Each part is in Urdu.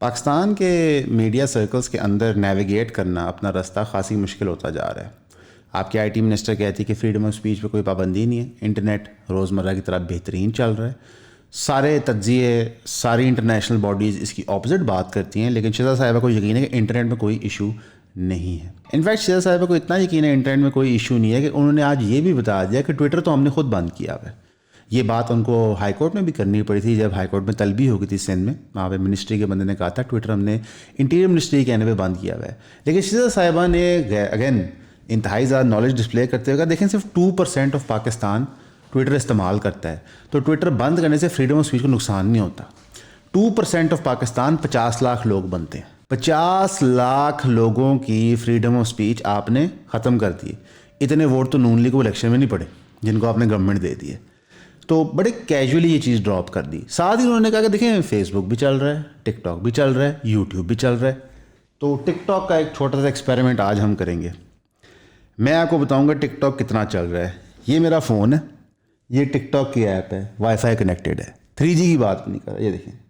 پاکستان کے میڈیا سرکلز کے اندر نیویگیٹ کرنا اپنا رستہ خاصی مشکل ہوتا جا رہا ہے. آپ کے آئی ٹی منسٹر کہتی ہے کہ فریڈم آف اسپیچ پہ کوئی پابندی نہیں ہے. انٹرنیٹ روزمرہ کی طرح بہترین چل رہا ہے. سارے تجزیے ساری انٹرنیشنل باڈیز اس کی اپوزٹ بات کرتی ہیں, لیکن شہزاد صاحبہ کو یقین ہے کہ انٹرنیٹ میں کوئی ایشو نہیں ہے. انفیکٹ شہزاد صاحبہ کو اتنا یقین ہے انٹرنیٹ میں کوئی ایشو نہیں ہے کہ انہوں نے آج یہ بھی بتا دیا کہ ٹویٹر تو ہم نے خود بند کیا ہوا ہے. یہ بات ان کو ہائی کورٹ میں بھی کرنی پڑی تھی جب ہائی کورٹ میں طلبی ہو گئی تھی سندھ میں. وہاں پہ منسٹری کے بندے نے کہا تھا ٹویٹر ہم نے انٹیریئر منسٹری کے کہنے پہ بند کیا ہوا ہے. لیکن شہزاد صاحبہ نے اگین انتہائی زیادہ نالج ڈسپلے کرتے ہوئے کہا دیکھیں صرف 2% آف پاکستان ٹویٹر استعمال کرتا ہے, تو ٹویٹر بند کرنے سے فریڈم آف اسپیچ کو نقصان نہیں ہوتا. 2% آف پاکستان 50 لاکھ لوگ بنتے ہیں. 50 لاکھ لوگوں کی فریڈم آف اسپیچ آپ نے ختم کر دی. اتنے ووٹ تو نون لیگ کو الیکشن میں نہیں پڑے جن کو آپ نے گورنمنٹ دے دی ہے. تو بڑے کیجولی یہ چیز ڈراپ کر دی. ساتھ ہی انہوں نے کہا کہ دیکھیں فیس بک بھی چل رہا ہے, ٹک ٹاک بھی چل رہا ہے, یوٹیوب بھی چل رہا ہے. تو ٹک ٹاک کا ایک چھوٹا سا ایکسپیریمنٹ آج ہم کریں گے. میں آپ کو بتاؤں گا ٹک ٹاک کتنا چل رہا ہے. یہ میرا فون ہے, یہ ٹک ٹاک کی ایپ ہے, وائی فائی کنیکٹیڈ ہے, 3G کی بات نہیں کر رہا. یہ دیکھیں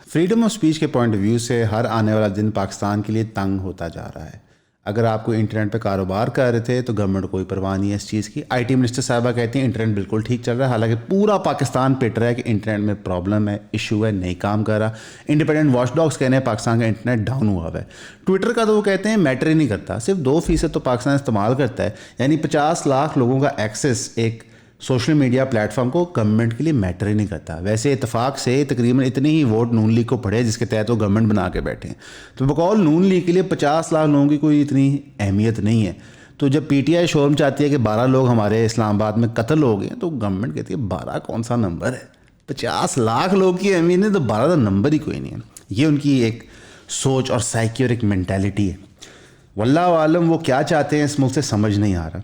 فریڈم آف اسپیچ کے پوائنٹ آف ویو سے ہر آنے والا دن پاکستان کے لیے تنگ ہوتا جا رہا ہے. اگر آپ کو انٹرنیٹ پہ کاروبار کر رہے تھے تو گورنمنٹ کوئی پرواہ نہیں ہے اس چیز کی. آئی ٹی منسٹر صاحبہ کہتی ہیں انٹرنیٹ بالکل ٹھیک چل رہا ہے, حالانکہ پورا پاکستان پٹ رہا ہے کہ انٹرنیٹ میں پرابلم ہے, ایشو ہے, نہیں کام کر رہا. انڈیپینڈنٹ واچ ڈاگس کہنے ہیں پاکستان کا انٹرنیٹ ڈاؤن ہوا ہوا ہے. ٹویٹر کا تو وہ کہتے ہیں میٹر ہی نہیں کرتا, صرف 2% تو پاکستان استعمال کرتا ہے. یعنی 50 لاکھ لوگوں کا ایکسیس ایک سوشل میڈیا پلیٹ فارم کو گورنمنٹ کے لیے میٹر ہی نہیں کرتا. ویسے اتفاق سے تقریباً اتنے ہی ووٹ نون لیگ کو پڑے جس کے تحت وہ گورنمنٹ بنا کے بیٹھے ہیں. تو بقول نون لیگ کے لیے 50 لاکھ لوگوں کی کوئی اتنی اہمیت نہیں ہے. تو جب پی ٹی آئی شورم چاہتی ہے کہ 12 لوگ ہمارے اسلام آباد میں قتل ہو گئے تو گورنمنٹ کہتی ہے 12 کون سا نمبر ہے, 50 لاکھ لوگ کی اہمیت نہیں تو 12 کا نمبر ہی کوئی نہیں ہے. یہ ان کی ایک سوچ اور سائیکی اور ایک مینٹیلٹی ہے. واللہ عالم وہ کیا چاہتے ہیں اس ملک سے سمجھ نہیں آ رہا.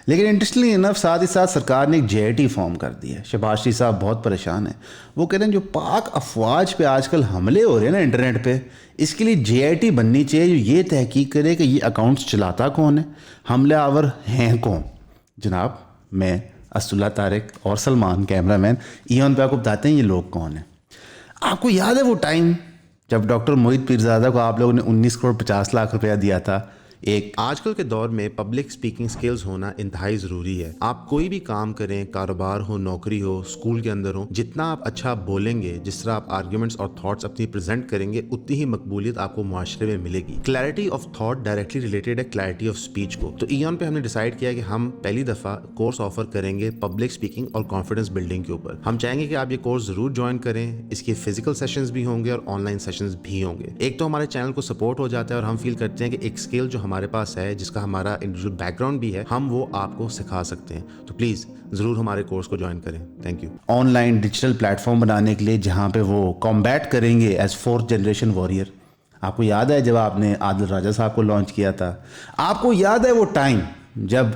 لیکن انٹرسٹنگلی انف ساتھ ہی ساتھ سرکار نے ایک JIT فارم کر دی ہے. شہباز شریف صاحب بہت پریشان ہیں. وہ کہہ رہے ہیں جو پاک افواج پہ آج کل حملے ہو رہے ہیں نا انٹرنیٹ پہ, اس کے لیے JIT بننی چاہیے جو یہ تحقیق کرے کہ یہ اکاؤنٹس چلاتا کون ہے, حملہ آور ہیں کون. جناب میں اسداللہ طارق اور سلمان کیمرہ مین ایون پہ آپ کو بتاتے ہیں یہ لوگ کون ہیں. آپ کو یاد ہے وہ ٹائم جب ڈاکٹر موہت پیرزادہ کو آپ لوگوں نے 19 کروڑ 50 لاکھ روپیہ دیا تھا. آج کل کے دور میں پبلک سپیکنگ سکلز ہونا انتہائی ضروری ہے. آپ کوئی بھی کام کریں, کاروبار ہو, نوکری ہو, اسکول کے اندر ہو, جتنا آپ اچھا بولیں گے, جس طرح آپ آرگیومنٹس اور تھاٹس اپنی پریزنٹ کریں گے, اتنی ہی مقبولیت آپ کو معاشرے میں ملے گی. Clarity of thought directly related ہے کلیئرٹی آف اسپیچ کو. تو ایون پہ ہم نے ڈیسائیڈ کیا کہ ہم پہلی دفعہ کورس آفر کریں گے پبلک سپیکنگ اور کانفیڈنس بلڈنگ کے اوپر. ہم چاہیں گے کہ آپ یہ کورس ضرور جوائن کریں. اس کے فزیکل سیشنز بھی ہوں گے اور آن لائن سیشنز بھی ہوں گے. ایک تو ہمارے چینل کو سپورٹ ہو جاتا ہے اور ہم فیل کرتے ہیں کہ ایک اسکل جو ہمارے پاس ہے, جس کا ہمارا انڈیویجول بیک گراؤنڈ بھی ہے, ہم وہ آپ کو سکھا سکتے ہیں. تو پلیز ضرور ہمارے کورس کو جوائن کریں. Thank you. On line digital plate form بنانے کے لیے جہاں پہ وہ کمبیٹ کریں گے ایز 4th جنریشن وارئر. آپ کو یاد ہے جب آپ نے عادل راجہ صاحب کو لانچ کیا تھا, آپ کو یاد ہے وہ ٹائم جب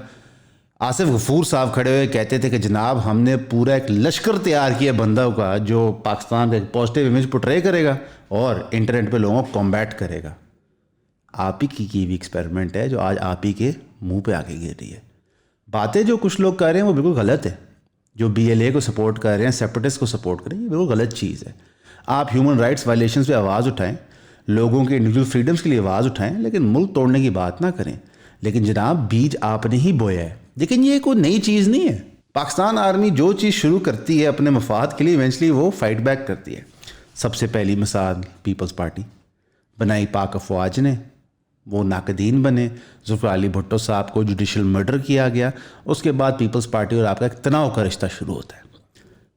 آصف غفور صاحب کھڑے ہوئے کہتے تھے کہ جناب ہم نے پورا ایک لشکر تیار کیا بندوں کا جو پاکستان کا ایک پازیٹیو امیج پورٹرے کرے گا اور انٹرنیٹ پہ لوگوں کو کمبیٹ کرے گا. آپ ہی کی ہوئی ایکسپیریمنٹ ہے جو آج آپ ہی کے منہ پہ آ کے گر رہی ہے. باتیں جو کچھ لوگ کر رہے ہیں وہ بالکل غلط ہے. جو BLA کو سپورٹ کر رہے ہیں, سیپریٹسٹ کو سپورٹ کر رہے ہیں, یہ بالکل غلط چیز ہے. آپ ہیومن رائٹس وائلیشنز پہ آواز اٹھائیں, لوگوں کے انڈیویجول فریڈمز کے لیے آواز اٹھائیں, لیکن ملک توڑنے کی بات نہ کریں. لیکن جناب بیج آپ نے ہی بویا ہے. لیکن یہ کوئی نئی چیز نہیں ہے. پاکستان آرمی جو چیز شروع کرتی ہے اپنے مفاد کے لیے ایونچولی وہ فائٹ بیک کرتی ہے. سب سے پہلی مثال پیپلز پارٹی بنائی پاک افواج نے, وہ ناقدین بنے. ظفر علی بھٹو صاحب کو جوڈیشل مرڈر کیا گیا. اس کے بعد پیپلز پارٹی اور آپ کا ایک تناؤ کا رشتہ شروع ہوتا ہے.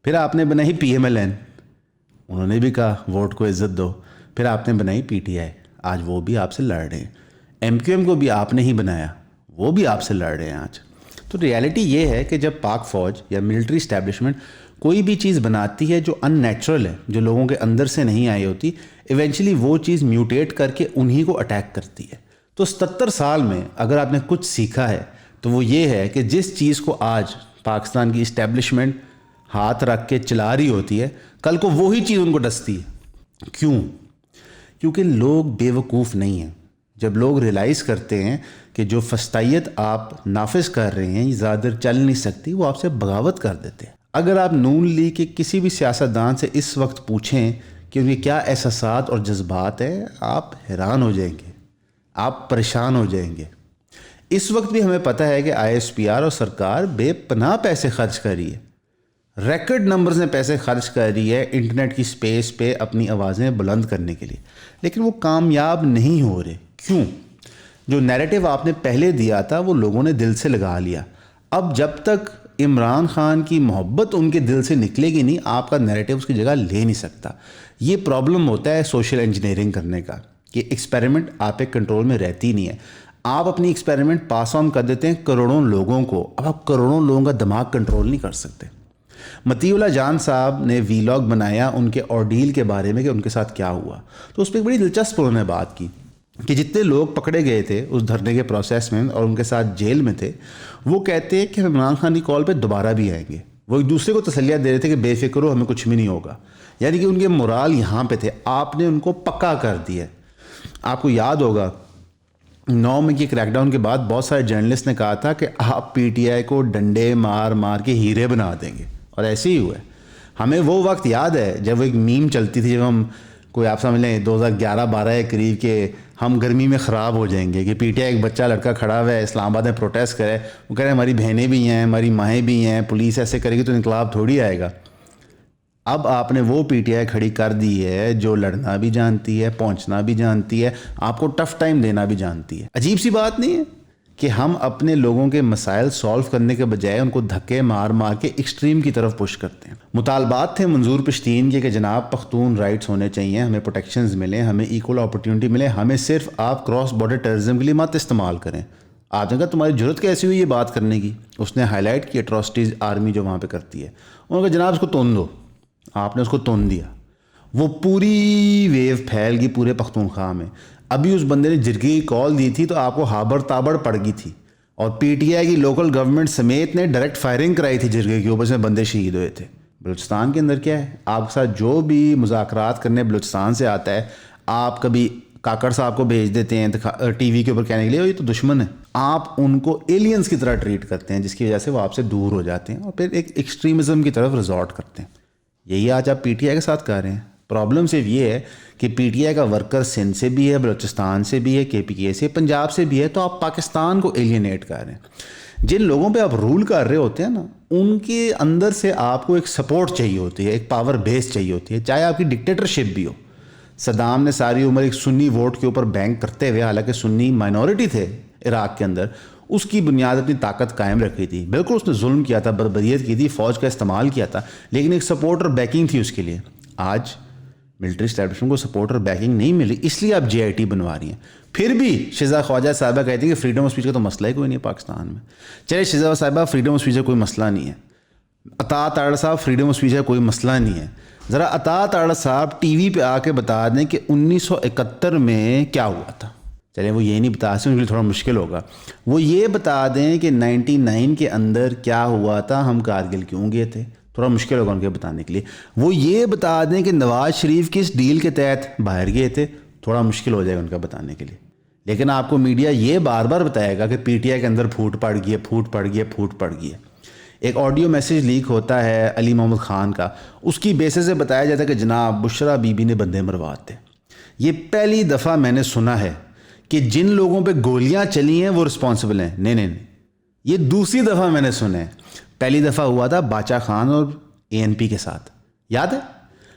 پھر آپ نے بنائی PMLN, انہوں نے بھی کہا ووٹ کو عزت دو. پھر آپ نے بنائی PTI, آج وہ بھی آپ سے لڑ رہے ہیں. MQM کو بھی آپ نے ہی بنایا, وہ بھی آپ سے لڑ رہے ہیں آج. تو ریالٹی یہ ہے کہ جب پاک فوج یا ملٹری اسٹیبلشمنٹ کوئی بھی چیز بناتی ہے جو ان نیچرل ہے, جو لوگوں کے اندر سے نہیں آئی ہوتی, ایونچولی وہ چیز میوٹیٹ کر کے انہی کو اٹیک کرتی ہے. تو 77 سال میں اگر آپ نے کچھ سیکھا ہے تو وہ یہ ہے کہ جس چیز کو آج پاکستان کی اسٹیبلشمنٹ ہاتھ رکھ کے چلا رہی ہوتی ہے, کل کو وہی چیز ان کو ڈستی ہے. کیوں؟ کیونکہ لوگ بے وقوف نہیں ہیں. جب لوگ ریلائز کرتے ہیں کہ جو فسطائیت آپ نافذ کر رہے ہیں یہ زیادہ دیر چل نہیں سکتی، وہ آپ سے بغاوت کر دیتے ہیں۔ اگر آپ نون لیگ کے کسی بھی سیاستدان سے اس وقت پوچھیں کہ ان کے کیا احساسات اور جذبات ہیں، آپ حیران ہو جائیں گے، آپ پریشان ہو جائیں گے۔ اس وقت بھی ہمیں پتہ ہے کہ ISPR اور سرکار بے پناہ پیسے خرچ کر رہی ہے، ریکارڈ نمبرز میں پیسے خرچ کر رہی ہے انٹرنیٹ کی سپیس پہ اپنی آوازیں بلند کرنے کے لیے، لیکن وہ کامیاب نہیں ہو رہے۔ کیوں؟ جو نیریٹو آپ نے پہلے دیا تھا وہ لوگوں نے دل سے لگا لیا۔ اب جب تک عمران خان کی محبت ان کے دل سے نکلے گی نہیں، آپ کا نیریٹو اس کی جگہ لے نہیں سکتا۔ یہ پرابلم ہوتا ہے سوشل انجینئرنگ کرنے کا کہ ایکسپیریمنٹ آپ کے کنٹرول میں رہتی نہیں ہے۔ آپ اپنی ایکسپیریمنٹ پاس آن کر دیتے ہیں کروڑوں لوگوں کو، اب آپ کروڑوں لوگوں کا دماغ کنٹرول نہیں کر سکتے۔ مطیع اللہ جان صاحب نے ویلاگ بنایا ان کے آرڈیل کے بارے میں کہ ان کے ساتھ کیا ہوا، تو اس پہ ایک بڑی دلچسپ انہوں نے بات کی کہ جتنے لوگ پکڑے گئے تھے اس دھرنے کے پروسیس میں اور ان کے ساتھ جیل میں تھے، وہ کہتے ہیں کہ ہم عمران خان کی کال پہ دوبارہ بھی آئیں گے۔ وہ ایک دوسرے کو تسلیہ دے رہے تھے کہ بے فکر ہو، ہمیں کچھ بھی نہیں ہوگا، یعنی کہ ان کے مورال یہاں پہ تھے۔ آپ نے ان کو پکا کر دیا۔ آپ کو یاد ہوگا 9 مئی کے کریک ڈاؤن کے بعد بہت سارے جرنلسٹ نے کہا تھا کہ آپ PTI کو ڈنڈے مار مار کے ہیرے بنا دیں گے، اور ایسے ہی ہوا ہے۔ ہمیں وہ وقت یاد ہے جب وہ ایک میم چلتی تھی، جب ہم کوئی آپ سمجھ لیں 2011-12 کے قریب کہ ہم گرمی میں خراب ہو جائیں گے، کہ PTI ایک بچہ لڑکا کھڑا ہوا ہے اسلام آباد میں پروٹیسٹ کرے، وہ کہہ رہے ہیں ہماری بہنیں بھی ہیں، ہماری مائیں بھی ہیں، پولیس ایسے کرے گی تو انقلاب تھوڑی آئے گا۔ اب آپ نے وہ PTI کھڑی کر دی ہے جو لڑنا بھی جانتی ہے، پہنچنا بھی جانتی ہے، آپ کو ٹف ٹائم دینا بھی جانتی ہے۔ عجیب سی بات نہیں ہے کہ ہم اپنے لوگوں کے مسائل سولو کرنے کے بجائے ان کو دھکے مار مار کے ایکسٹریم کی طرف پش کرتے ہیں۔ مطالبات تھے منظور پشتین کے کہ جناب پختون رائٹس ہونے چاہیے، ہمیں پروٹیکشنز ملیں، ہمیں ایکول اپرچونٹی ملے، ہمیں صرف آپ کراس بارڈر ٹیررزم کے لیے مت استعمال کریں۔ آپ نے کہا تمہاری ضرورت کیسی ہوئی یہ بات کرنے کی؟ اس نے ہائی لائٹ کی اٹراسٹیز آرمی جو وہاں پہ کرتی ہے۔ انہوں نے کہا جناب اس کو تون دو۔ آپ نے اس کو تون دیا، وہ پوری ویو پھیل گئی پورے پختونخوا میں۔ ابھی اس بندے نے جرگے کی کال دی تھی تو آپ کو ہابڑ تابڑ پڑ گئی تھی، اور PTI کی لوکل گورنمنٹ سمیت نے ڈائریکٹ فائرنگ کرائی تھی جرگے کے اوپر، سے بندے شہید ہوئے تھے۔ بلوچستان کے اندر کیا ہے، آپ کے ساتھ جو بھی مذاکرات کرنے بلوچستان سے آتا ہے، آپ کبھی کاکڑ صاحب کو بھیج دیتے ہیں ٹی وی کے اوپر کہنے کے لیے یہ تو دشمن ہے، آپ ان کو ایلینز کی طرح ٹریٹ کرتے ہیں، جس کی وجہ سے وہ آپ سے دور ہو جاتے ہیں اور پھر ایک ایکسٹریمزم کی طرف ریزورٹ کرتے ہیں۔ یہی آج آپ PTI کے ساتھ کر رہے ہیں۔ پرابلم صرف یہ ہے کہ PTI کا ورکر سندھ سے بھی ہے، بلوچستان سے بھی ہے، KPK سے، پنجاب سے بھی ہے، تو آپ پاکستان کو ایلینیٹ کر رہے ہیں۔ جن لوگوں پہ آپ رول کر رہے ہوتے ہیں نا، ان کے اندر سے آپ کو ایک سپورٹ چاہیے ہوتی ہے، ایک پاور بیس چاہیے ہوتی ہے، چاہے آپ کی ڈکٹیٹرشپ بھی ہو۔ صدام نے ساری عمر ایک سنی ووٹ کے اوپر بینک کرتے ہوئے، حالانکہ سنی مائنورٹی تھے عراق کے اندر، اس کی بنیاد اپنی طاقت قائم رکھی تھی۔ بالکل اس نے ظلم کیا تھا، بربریت کی تھی، فوج کا استعمال کیا تھا، لیکن ایک سپورٹ اور بیکنگ تھی اس کے لیے۔ آج ملٹری اسٹیبلشمنٹ کو سپورٹ اور بیکنگ نہیں ملی، اس لیے آپ JIT بنوا رہی ہیں۔ پھر بھی شہزاد خواجہ صاحبہ کہتی ہیں کہ فریڈم آف اسپیچ کا تو مسئلہ ہی کوئی نہیں ہے پاکستان میں۔ چلے شہزاد صاحبہ، فریڈم آف اسپیچ کا کوئی مسئلہ نہیں ہے۔ عطا تارڑ صاحب، فریڈم آف اسپیچ کا کوئی مسئلہ نہیں ہے۔ ذرا عطا تارڑ صاحب ٹی وی پہ آ کے بتا دیں کہ 1971 میں کیا ہوا تھا۔ چلیں وہ یہ نہیں بتا سکتے، ان کے لیے تھوڑا مشکل ہوگا۔ وہ یہ بتا دیں کہ 99 کے اندر کیا ہوا تھا، ہم کارگل کیوں گئے تھے، تھوڑا مشکل ہوگا ان کے بتانے کے لیے۔ وہ یہ بتا دیں کہ نواز شریف کس ڈیل کے تحت باہر گئے تھے، تھوڑا مشکل ہو جائے گا ان کا بتانے کے لیے۔ لیکن آپ کو میڈیا یہ بار بار بتائے گا کہ PTI کے اندر پھوٹ پڑ گئی ہے، پھوٹ پڑ گئی ہے، پھوٹ پڑ گئی ہے۔ ایک آڈیو میسیج لیک ہوتا ہے علی محمد خان کا، اس کی بیسس سے بتایا جاتا ہے کہ جناب بشرا بی بی نے بندے مرواتے۔ یہ پہلی دفعہ میں نے سنا ہے کہ جن لوگوں پہ گولیاں چلی ہیں وہ رسپانسبل ہیں۔ نہیں، یہ دوسری دفعہ میں نے سنا ہے۔ پہلی دفعہ ہوا تھا باچا خان اور ANP کے ساتھ، یاد ہے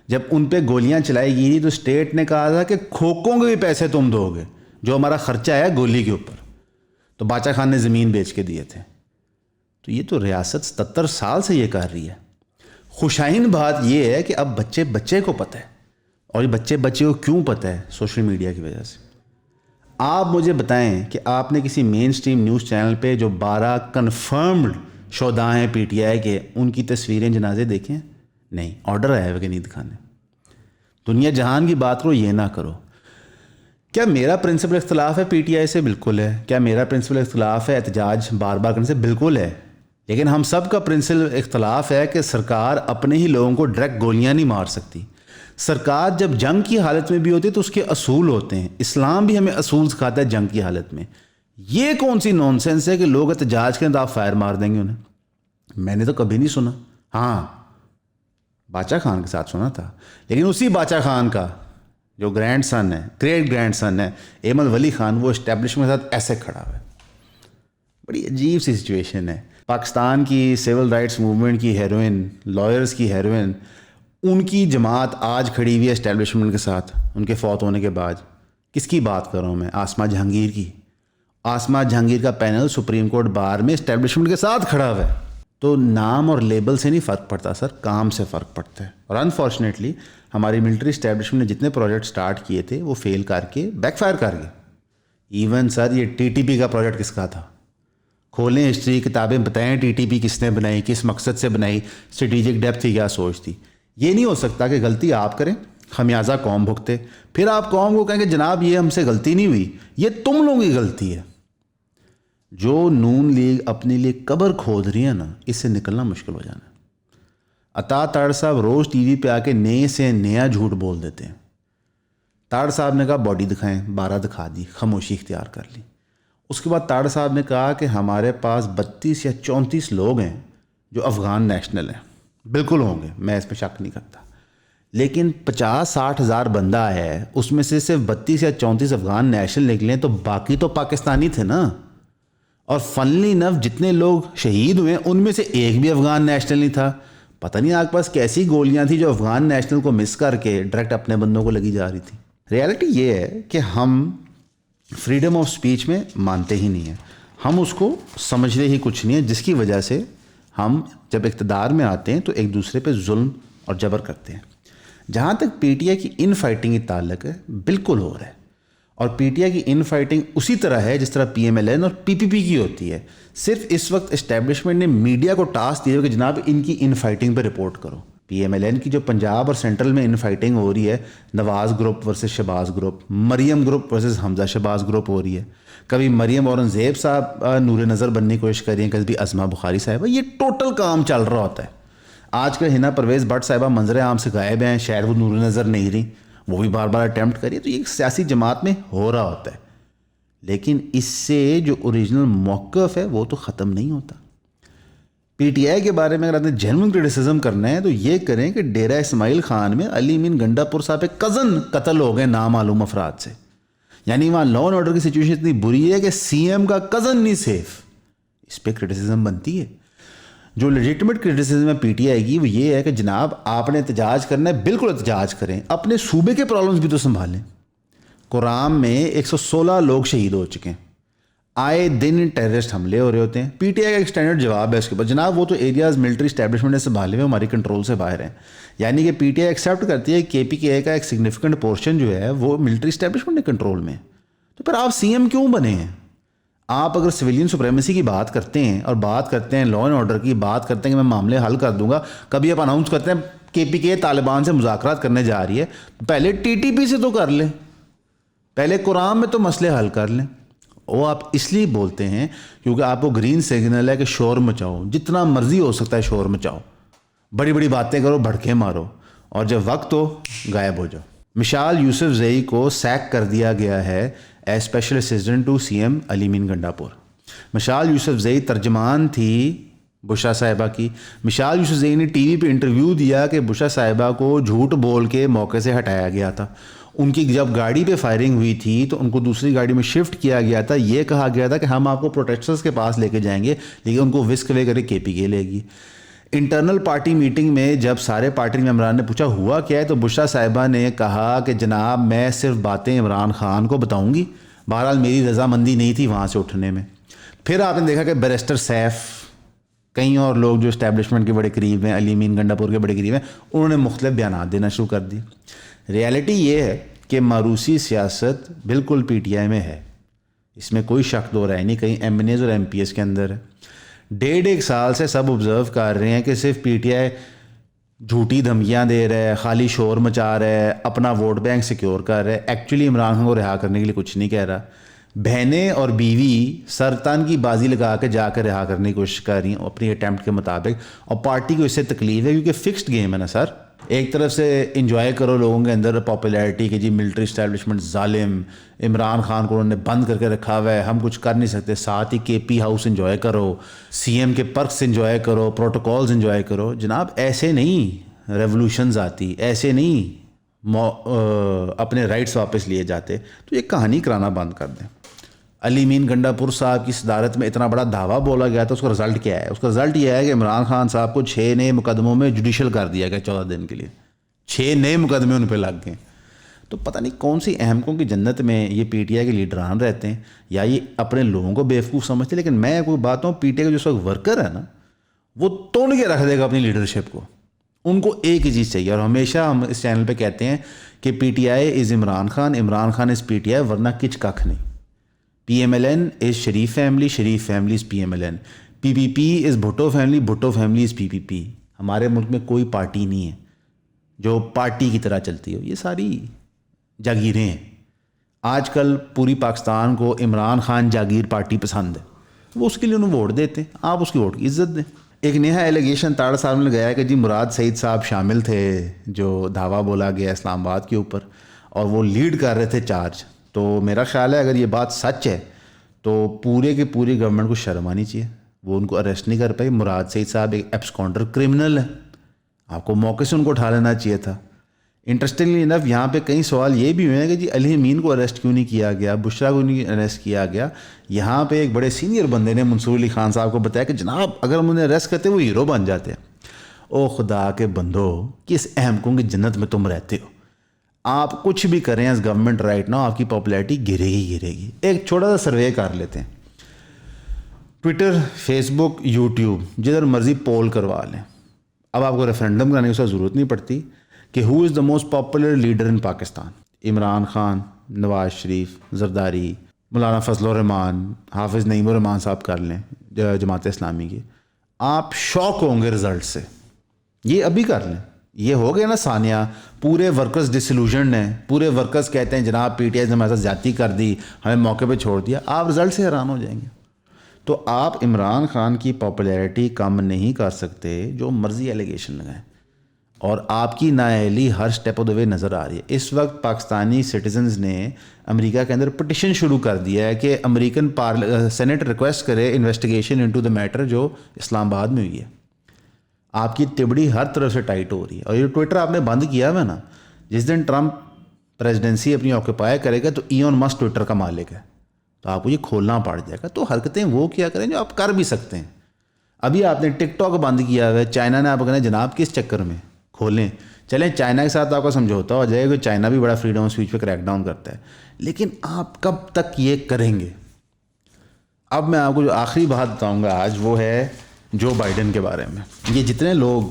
جب ان پہ گولیاں چلائی گئی تھی تو اسٹیٹ نے کہا تھا کہ کھوکوں کے بھی پیسے تم دو گے، جو ہمارا خرچہ ہے گولی کے اوپر، تو باچا خان نے زمین بیچ کے دیے تھے۔ تو یہ تو ریاست 77 سال سے یہ کر رہی ہے۔ خوشائن بات یہ ہے کہ اب بچے کو پتہ ہے، اور یہ بچے کو کیوں پتہ ہے؟ سوشل میڈیا کی وجہ سے۔ آپ مجھے بتائیں کہ آپ نے کسی مین سٹریم نیوز چینل پہ جو 12 کنفرمڈ شہداء ہیں PTI کے، ان کی تصویریں جنازے دیکھیں؟ نہیں، آرڈر آیا ہے کہ نہیں دکھانے۔ دنیا جہان کی بات کرو، یہ نہ کرو۔ کیا میرا پرنسپل اختلاف ہے PTI سے؟ بالکل ہے۔ کیا میرا پرنسپل اختلاف ہے احتجاج بار بار کرنے سے؟ بالکل ہے۔ لیکن ہم سب کا پرنسپل اختلاف ہے کہ سرکار اپنے ہی لوگوں کو ڈائریکٹ گولیاں نہیں مار سکتی۔ سرکار جب جنگ کی حالت میں بھی ہوتی ہے تو اس کے اصول ہوتے ہیں۔ اسلام بھی ہمیں اصول سکھاتا ہے جنگ کی حالت میں۔ یہ کون سی نونسنس ہے کہ لوگ احتجاج کریں تو آپ فائر مار دیں گے انہیں؟ میں نے تو کبھی نہیں سنا. ہاں باچا خان کے ساتھ سنا تھا, لیکن اسی باچا خان کا جو گرینڈ سن ہے, گریٹ گرینڈ سن ہے احمد ولی خان, وہ اسٹیبلشمنٹ کے ساتھ ایسے کھڑا ہوا ہے. بڑی عجیب سی سچویشن ہے. پاکستان کی سول رائٹس موومنٹ کی ہیروئن, لائرز کی ہیروئن, ان کی جماعت آج کھڑی ہوئی ہے اسٹیبلشمنٹ کے ساتھ ان کے فوت ہونے کے بعد. کس کی بات کر رہا ہوں میں؟ آسما جہانگیر کی. آسما جہانگیر کا پینل سپریم کورٹ بار میں اسٹیبلشمنٹ کے ساتھ کھڑا ہوا ہے. تو نام اور لیبل سے نہیں فرق پڑتا سر, کام سے فرق پڑتا ہے. اور انفارچونیٹلی ہماری ملٹری اسٹیبلشمنٹ نے جتنے پروجیکٹ سٹارٹ کیے تھے وہ فیل کر کے بیک فائر کر گئے. ایون سر یہ ٹی ٹی پی کا پروجیکٹ کس کا تھا؟ کھولیں ہسٹری کتابیں, بتائیں ٹی ٹی پی کس نے بنائی, کس مقصد سے بنائی, اسٹریٹجک ڈیپتھ کی کیا سوچ تھی. یہ نہیں ہو سکتا کہ غلطی آپ کریں, خمیازہ قوم بھگتے, پھر آپ قوم کو کہیں کہ جناب یہ ہم سے غلطی نہیں ہوئی, یہ تم لوگوں کی غلطی ہے. جو نون لیگ اپنے لیے قبر کھود رہی ہے نا, اس سے نکلنا مشکل ہو جانا ہے. عطا تاڑ صاحب روز ٹی وی پہ آ کے نئے سے نیا جھوٹ بول دیتے ہیں. تاڑ صاحب نے کہا باڈی دکھائیں, 12 دکھا دی, خاموشی اختیار کر لی. اس کے بعد تاڑ صاحب نے کہا کہ ہمارے پاس 32 یا 34 لوگ ہیں جو افغان نیشنل ہیں. بالکل ہوں گے, میں اس پہ شک نہیں کرتا, لیکن 50-60 ہزار بندہ ہے, اس میں سے صرف 32 یا 34 افغان نیشنل نکلیں تو باقی تو پاکستانی تھے نا. اور فنلی نف جتنے لوگ شہید ہوئے ان میں سے ایک بھی افغان نیشنل نہیں تھا. پتہ نہیں آپ کے پاس کیسی گولیاں تھیں جو افغان نیشنل کو مس کر کے ڈائریکٹ اپنے بندوں کو لگی جا رہی تھی. ریالٹی یہ ہے کہ ہم فریڈم آف سپیچ میں مانتے ہی نہیں ہیں, ہم اس کو سمجھتے ہی کچھ نہیں ہے, جس کی وجہ سے ہم جب اقتدار میں آتے ہیں تو ایک دوسرے پہ ظلم اور جبر کرتے ہیں. جہاں تک پی ٹی آئی کی ان فائٹنگ کی تعلق ہے, بالکل ہو رہا ہے. اور پی ٹی آئی کی ان فائٹنگ اسی طرح ہے جس طرح پی ایم ایل این اور پی پی پی کی ہوتی ہے. صرف اس وقت اسٹیبلشمنٹ نے میڈیا کو ٹاسک دیا کہ جناب ان کی ان فائٹنگ پہ رپورٹ کرو. پی ایم ایل این کی جو پنجاب اور سینٹرل میں ان فائٹنگ ہو رہی ہے, نواز گروپ ورسز شہباز گروپ, مریم گروپ ورسز حمزہ شہباز گروپ ہو رہی ہے. کبھی مریم اورنگزیب صاحب نور نظر بننے کی کوشش کر رہی ہیں, کبھی عظمہ بخاری صاحبہ. یہ ٹوٹل کام چل رہا ہوتا ہے. آج کل ہنا پرویز بٹ صاحبہ منظر عام سے غائب ہیں, شاید وہ نور نظر نہیں رہی, وہ بھی بار بار اٹیمپٹ کریے. تو یہ ایک سیاسی جماعت میں ہو رہا ہوتا ہے, لیکن اس سے جو اوریجنل موقف ہے وہ تو ختم نہیں ہوتا. پی ٹی آئی کے بارے میں اگر آپ نے جینوئن کرٹیسزم کرنا ہے تو یہ کریں کہ ڈیرہ اسماعیل خان میں علی امین گنڈا پور صاحب کے کزن قتل ہو گئے نامعلوم افراد سے. یعنی وہاں لا اینڈ آرڈر کی سچویشن اتنی بری ہے کہ سی ایم کا کزن نہیں سیف. اس پہ کرٹیسزم بنتی ہے. جو لیجیٹمیٹ کرٹیسزم ہے پی ٹی آئی کی وہ یہ ہے کہ جناب آپ نے احتجاج کرنا ہے, بالکل احتجاج کریں, اپنے صوبے کے پرابلمس بھی تو سنبھالیں. قرآن میں 116 لوگ شہید ہو چکے ہیں, آئے دن ٹیررسٹ حملے ہو رہے ہوتے ہیں. پی ٹی آئی کا ایک اسٹینڈرڈ جواب ہے اس کے بعد, جناب وہ تو ایریاز ملٹری اسٹیبلشمنٹ نے سنبھالے ہوئے ہماری کنٹرول سے باہر ہیں. یعنی کہ پی ٹی آئی ایکسیپٹ کرتی ہے کہ پی کے اے کا ایک سگنیفیکنٹ پورشن جو ہے وہ ملٹری اسٹیبلشمنٹ کے کنٹرول میں. تو پھر آپ سی ایم کیوں بنے ہیں؟ آپ اگر سویلین سپریمیسی کی بات کرتے ہیں اور بات کرتے ہیں لا اینڈ آرڈر کی, بات کرتے ہیں کہ میں معاملے حل کر دوں گا, کبھی آپ اناؤنس کرتے ہیں کہ پی کے طالبان سے مذاکرات کرنے جا رہی ہے, پہلے ٹی ٹی پی سے تو کر لیں, پہلے قرآن میں تو مسئلے حل کر لیں. وہ آپ اس لیے بولتے ہیں کیونکہ آپ کو گرین سگنل ہے کہ شور مچاؤ, جتنا مرضی ہو سکتا ہے شور مچاؤ, بڑی بڑی باتیں کرو, بھڑکے مارو, اور جب وقت ہو غائب ہو جاؤ. مشال یوسف زئی کو سیک کر دیا گیا ہے as special assistant to CM Ali Amin امین گنڈا پور. مشال یوسف زئی ترجمان تھی بشرا صاحبہ کی. مشال یوسف زئی نے ٹی وی پہ انٹرویو دیا کہ بشرا صاحبہ کو جھوٹ بول کے موقع سے ہٹایا گیا تھا. ان کی جب گاڑی پہ فائرنگ ہوئی تھی تو ان کو دوسری گاڑی میں شفٹ کیا گیا تھا. یہ کہا گیا تھا کہ ہم آپ کو پروٹیسٹرز کے پاس لے کے جائیں گے, لیکن ان کو وسک وے کرے کے پی کے لے گی. انٹرنل پارٹی میٹنگ میں جب سارے پارٹی ممبران نے پوچھا ہوا کیا ہے, تو بشرا صاحبہ نے کہا کہ جناب میں صرف باتیں عمران خان کو بتاؤں گی, بہرحال میری رضامندی نہیں تھی وہاں سے اٹھنے میں. پھر آپ نے دیکھا کہ بیرسٹر سیف, کئی اور لوگ جو اسٹیبلشمنٹ کے بڑے قریب ہیں, علی امین گنڈا پور کے بڑے قریب ہیں, انہوں نے مختلف بیانات دینا شروع کر دی. ریالٹی یہ ہے کہ ماروسی سیاست بالکل پی ٹی آئی میں ہے, اس میں کوئی شک دو رائے نہیں, کہیں ایم این ایز اور ایم پی ایس کے اندر ہے. 1.5 سال سے سب آبزرو کر رہے ہیں کہ صرف پی ٹی آئی جھوٹی دھمکیاں دے رہا ہے, خالی شور مچا رہا ہے, اپنا ووٹ بینک سیکیور کر رہا ہے, ایکچولی عمران خان کو رہا کرنے کے لیے کچھ نہیں کہہ رہا. بہنیں اور بیوی سرطان کی بازی لگا کے جا کر رہا کرنے کی کوشش کر رہی ہیں اپنی اٹیمپٹ کے مطابق, اور پارٹی کو اس سے تکلیف ہے کیونکہ فکسڈ گیم ہے نا سر. ایک طرف سے انجوائے کرو لوگوں کے اندر پاپولیرٹی کہ جی ملٹری اسٹیبلشمنٹ ظالم، عمران خان کو انہوں نے بند کر کے رکھا ہوا ہے، ہم کچھ کر نہیں سکتے، ساتھ ہی کے پی ہاؤس انجوائے کرو، سی ایم کے پرکس انجوائے کرو، پروٹوکولز انجوائے کرو. جناب ایسے نہیں ریولوشنز آتی، ایسے نہیں اپنے رائٹس واپس لیے جاتے. تو یہ کہانی کرانا بند کر دیں. علی مین گنڈا پور صاحب کی صدارت میں اتنا بڑا دعویٰ بولا گیا تھا، اس کا رزلٹ کیا ہے؟ اس کا رزلٹ یہ ہے کہ عمران خان صاحب کو 6 نئے مقدموں میں جوڈیشل کر دیا گیا 14 دن کے لیے. 6 نئے مقدمے ان پہ لگ گئے. تو پتہ نہیں کون سی احمقوں کی جنت میں یہ پی ٹی آئی کے لیڈران رہتے ہیں، یا یہ اپنے لوگوں کو بیوقوف سمجھتے ہیں. لیکن میں کوئی بات ہوں، پی ٹی آئی کا جو اس وقت ورکر ہے نا، وہ توڑ کے رکھ دے گا اپنی لیڈرشپ کو. ان کو ایک ہی چیز چاہیے، اور ہمیشہ ہم اس چینل پہ کہتے ہیں کہ P T I is Imran Khan, Imran Khan is P T I, ورنہ کچھ کھ نہیں. P M L N is Sharif family, Sharif family is P M L N, P P P is Bhutto family, Bhutto family is P P P. ہمارے ملک میں کوئی پارٹی نہیں ہے جو پارٹی کی طرح چلتی ہو، یہ ساری جاگیریں ہیں. آج کل پوری پاکستان کو عمران خان جاگیر پارٹی پسند ہے، وہ اس کے لیے انہوں ووٹ دیتے ہیں، آپ اس کی ووٹ کی عزت دیں. ایک نیا ایلیگیشن تاڑ صاحب نے لگایا کہ جی مراد سعید صاحب شامل تھے جو دعویٰ بولا گیا اسلام آباد کے اوپر، اور وہ لیڈ کر رہے تھے چارج. تو میرا خیال ہے اگر یہ بات سچ ہے تو پورے کی پوری گورنمنٹ کو شرم آنی چاہیے. وہ ان کو اریسٹ نہیں کر پائی. مراد سعید صاحب ایک ایبسکونڈر کرمنل ہے، آپ کو موقع سے ان کو اٹھا لینا چاہیے تھا. انٹرسٹنگلی انف یہاں پہ کئی سوال یہ بھی ہوئے ہیں کہ جی علی امین کو اریسٹ کیوں نہیں کیا گیا، بشرا کو نہیں اریسٹ کیا گیا. یہاں پہ ایک بڑے سینئر بندے نے منصور علی خان صاحب کو بتایا کہ جناب اگر ہم انہیں اریسٹ کرتے وہ ہیرو بن جاتے ہیں. او خدا کے بندو، کس احمقوں کی جنت میں تم رہتے ہو؟ آپ کچھ بھی کریں ایز گورنمنٹ رائٹ نا، آپ کی پاپولیرٹی گرے گی. ایک چھوٹا سا سروے کر لیتے ہیں. ٹویٹر، فیس بک، یوٹیوب، جدھر مرضی پول کروا لیں. اب آپ کو ریفرینڈم کرانے کی ضرورت نہیں پڑتی کہ who is the most popular leader in Pakistan. Imran Khan, Nawaz Sharif, Zardari, Maulana Fazal الرحمان، حافظ نعیم الرحمان صاحب کر لیں جماعت اسلامی کی. آپ شوق ہوں گے رزلٹ سے. یہ ابھی کر لیں. یہ ہو گیا نا ثانیہ، پورے ورکرز ڈسلوژنڈ ہیں، پورے ورکرز کہتے ہیں جناب پی ٹی آئی نے ہمارے ساتھ زیادتی کر دی، ہمیں موقع پہ چھوڑ دیا. آپ رزلٹ سے حیران ہو جائیں گے. تو آپ عمران خان کی پاپولیرٹی کم نہیں کر سکتے جو مرضی ایلیگیشن لگائیں، اور آپ کی نااہلی ہر سٹیپ آف دا وے نظر آ رہی ہے. اس وقت پاکستانی سٹیزنز نے امریکہ کے اندر پٹیشن شروع کر دیا ہے کہ امریکن سینٹ ریکویسٹ کرے انویسٹیگیشن انٹو دا میٹر جو اسلام آباد میں ہوئی ہے. آپ کی تبڑی ہر طرف سے ٹائٹ ہو رہی ہے. اور یہ ٹویٹر آپ نے بند کیا ہوا نا، جس دن ٹرمپ پریزیڈنسی اپنی آکوپائی کرے گا تو ایون مسک ٹویٹر کا مالک ہے، تو آپ کو یہ کھولنا پڑ جائے گا. تو حرکتیں وہ کیا کریں جو آپ کر بھی سکتے ہیں. ابھی آپ نے ٹک ٹاک بند کیا ہوا ہے، چائنا نے آپ کو کہنا جناب کس چکر میں کھولیں. چلیں چائنا کے ساتھ آپ کا سمجھوتا ہو جائے گا، چائنا بھی بڑا فریڈم آف اسپیچ پہ کریک ڈاؤن کرتا ہے، لیکن آپ کب تک یہ کریں گے؟ اب میں آپ کو جو آخری بات بتاؤں گا آج وہ ہے جو بائیڈن کے بارے میں. یہ جتنے لوگ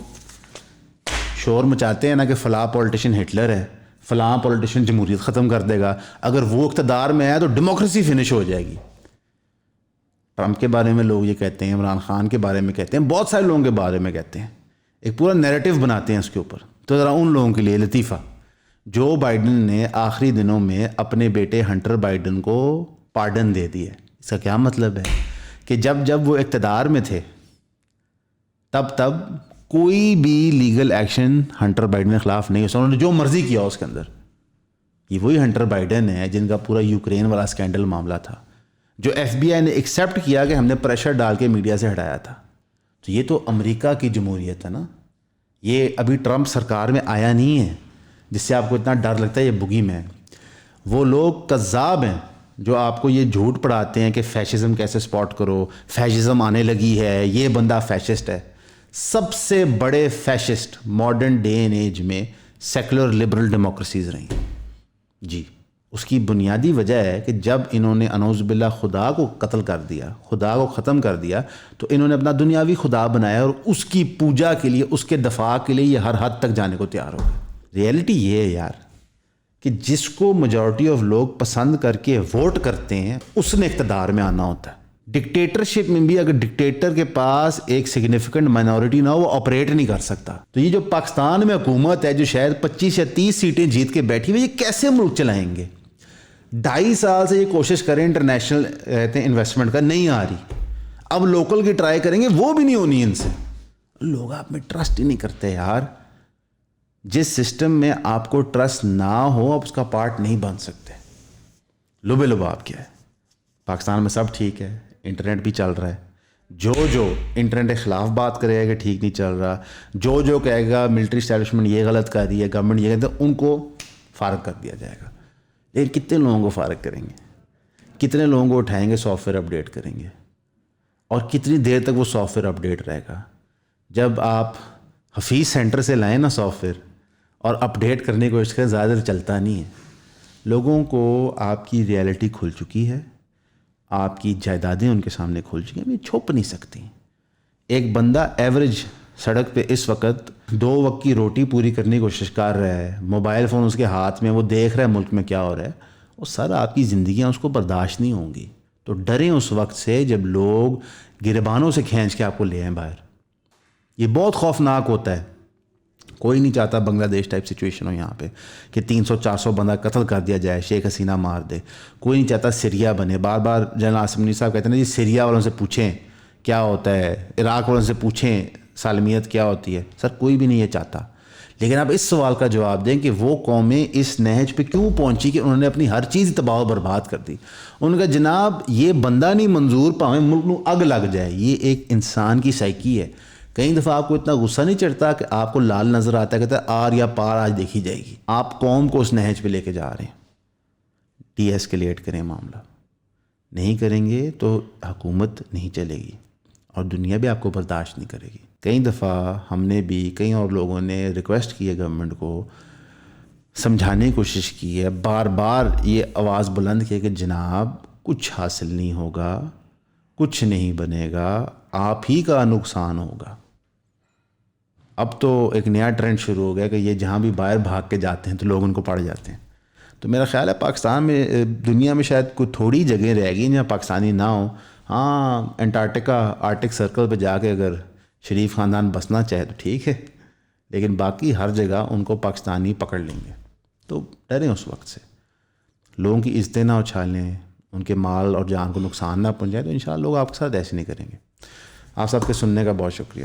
شور مچاتے ہیں نا کہ فلاں پولیٹیشین ہٹلر ہے، فلاں پولیٹیشین جمہوریت ختم کر دے گا، اگر وہ اقتدار میں آئے تو ڈیموکریسی فنش ہو جائے گی. ٹرمپ کے بارے میں لوگ یہ کہتے ہیں، عمران خان کے بارے میں کہتے ہیں، بہت سارے لوگوں کے بارے میں کہتے ہیں، ایک پورا نیریٹو بناتے ہیں اس کے اوپر. تو ذرا ان لوگوں کے لیے لطیفہ، جو بائیڈن نے آخری دنوں میں اپنے بیٹے ہنٹر بائیڈن کو پارڈن دے دیا. اس کا کیا مطلب ہے کہ جب وہ اقتدار میں تھے تب کوئی بھی لیگل ایکشن ہنٹر بائیڈن کے خلاف نہیں ہو، انہوں نے جو مرضی کیا اس کے اندر. یہ وہی ہنٹر بائیڈن ہے جن کا پورا یوکرین والا اسکینڈل معاملہ تھا، جو ایف بی آئی نے ایکسیپٹ کیا کہ ہم نے پریشر ڈال کے میڈیا سے ہٹایا تھا. تو یہ تو امریکہ کی جمہوریت ہے نا. یہ ابھی ٹرمپ سرکار میں آیا نہیں ہے جس سے آپ کو اتنا ڈر لگتا ہے یہ بگی مین. وہ لوگ کذاب ہیں جو آپ کو یہ جھوٹ پڑھاتے ہیں کہ فیشزم کیسے سپاٹ کرو، فیشزم آنے لگی ہے، یہ بندہ فیشسٹ ہے. سب سے بڑے fascist modern day and age میں سیکولر لبرل ڈیموکریسیز رہیں. جی اس کی بنیادی وجہ ہے کہ جب انہوں نے انعوذ باللہ خدا کو قتل کر دیا، خدا کو ختم کر دیا، تو انہوں نے اپنا دنیاوی خدا بنایا اور اس کی پوجا کے لیے، اس کے دفاع کے لیے یہ ہر حد تک جانے کو تیار ہو گئے. ریئلٹی یہ ہے یار کہ جس کو میجورٹی آف لوگ پسند کر کے ووٹ کرتے ہیں اس نے اقتدار میں آنا ہوتا ہے. ڈکٹیٹرشپ میں بھی اگر ڈکٹیٹر کے پاس ایک سگنیفیکنٹ مائنورٹی نہ ہو وہ آپریٹ نہیں کر سکتا. تو یہ جو پاکستان میں حکومت ہے جو شاید 25 یا 30 سیٹیں جیت کے بیٹھی ہوئی، یہ کیسے ملک چلائیں گے؟ 2.5 سال سے یہ کوشش کریں انٹرنیشنل کہتے ہیں انویسٹمنٹ کا، نہیں آ رہی. اب لوکل کی ٹرائی کریں گے، وہ بھی نہیں ہونی ان سے. لوگ آپ میں ٹرسٹ ہی نہیں کرتے یار. جس سسٹم میں آپ کو ٹرسٹ نہ ہو آپ اس کا پارٹ نہیں بن سکتے. لبے لباب کیا ہے, پاکستان میں سب ٹھیک ہے, انٹرنیٹ بھی چل رہا ہے. جو انٹرنیٹ کے خلاف بات کرے گا کہ ٹھیک نہیں چل رہا, جو کہے گا ملٹری اسٹیبلشمنٹ یہ غلط کر رہی ہے, گورنمنٹ یہ کہتے ہیں, ان کو فارغ کر دیا جائے گا. لیکن کتنے لوگوں کو فارغ کریں گے, کتنے لوگوں کو اٹھائیں گے, سافٹ ویئر اپڈیٹ کریں گے, اور کتنی دیر تک وہ سافٹ ویئر اپڈیٹ رہے گا. جب آپ حفیظ سینٹر سے لائیں نا سافٹ ویئر اور اپڈیٹ کرنے کی کوشش کریں, زیادہ دیر چلتا نہیں ہے. لوگوں کو آپ کی ریئلٹی کھل چکی ہے, آپ کی جائیدادیں ان کے سامنے کھل چکی ہیں, یہ چھپ نہیں سکتی. ایک بندہ ایوریج سڑک پہ اس وقت 2 وقت کی روٹی پوری کرنے کی کوشش کر رہا ہے, موبائل فون اس کے ہاتھ میں, وہ دیکھ رہا ہے ملک میں کیا ہو رہا ہے, وہ سر آپ کی زندگیاں اس کو برداشت نہیں ہوں گی. تو ڈریں اس وقت سے جب لوگ گربانوں سے کھینچ کے آپ کو لے آئیں باہر. یہ بہت خوفناک ہوتا ہے. کوئی نہیں چاہتا بنگلہ دیش ٹائپ سچویشن ہو یہاں پہ کہ 300-400 بندہ قتل کر دیا جائے, شیخ حسینہ مار دے. کوئی نہیں چاہتا سیریا بنے. بار بار جنرل عاصم منیر صاحب کہتے ہیں نا جی سیریا والوں سے پوچھیں کیا ہوتا ہے, عراق والوں سے پوچھیں سالمیت کیا ہوتی ہے. سر کوئی بھی نہیں یہ چاہتا. لیکن آپ اس سوال کا جواب دیں کہ وہ قومیں اس نہج پہ کیوں پہنچی کہ انہوں نے اپنی ہر چیز تباہ و برباد کر دی. ان کا جناب یہ بندہ نہیں منظور, پاویں ملک نو اگ لگ جائے. یہ ایک انسان کی سائیکی ہے. کئی دفعہ آپ کو اتنا غصہ نہیں چڑھتا کہ آپ کو لال نظر آتا ہے, کہتا ہے آر یا پار آج دیکھی جائے گی. آپ قوم کو اس نہج پہ لے کے جا رہے ہیں. ڈی ایسکیلیٹ کریں معاملہ, نہیں کریں گے تو حکومت نہیں چلے گی اور دنیا بھی آپ کو برداشت نہیں کرے گی. کئی دفعہ ہم نے بھی, کئی اور لوگوں نے ریکویسٹ کی ہے گورنمنٹ کو, سمجھانے کی کوشش کی ہے, بار بار یہ آواز بلند کی کہ جناب کچھ حاصل نہیں ہوگا, کچھ نہیں بنے گا, آپ ہی کا نقصان ہوگا. اب تو ایک نیا ٹرینڈ شروع ہو گیا کہ یہ جہاں بھی باہر بھاگ کے جاتے ہیں تو لوگ ان کو پڑ جاتے ہیں. تو میرا خیال ہے پاکستان میں, دنیا میں شاید کوئی تھوڑی جگہ رہ گئی جہاں پاکستانی نہ ہوں. ہاں انٹارکٹیکا, آرٹک سرکل پہ جا کے اگر شریف خاندان بسنا چاہے تو ٹھیک ہے, لیکن باقی ہر جگہ ان کو پاکستانی پکڑ لیں گے. تو ڈریں اس وقت سے, لوگوں کی عزتیں نہ اچھالیں, ان کے مال اور جان کو نقصان نہ پہنچائے, تو انشاءاللہ لوگ آپ کے ساتھ ایسے نہیں کریں گے. آپ سب کے سننے کا بہت شکریہ.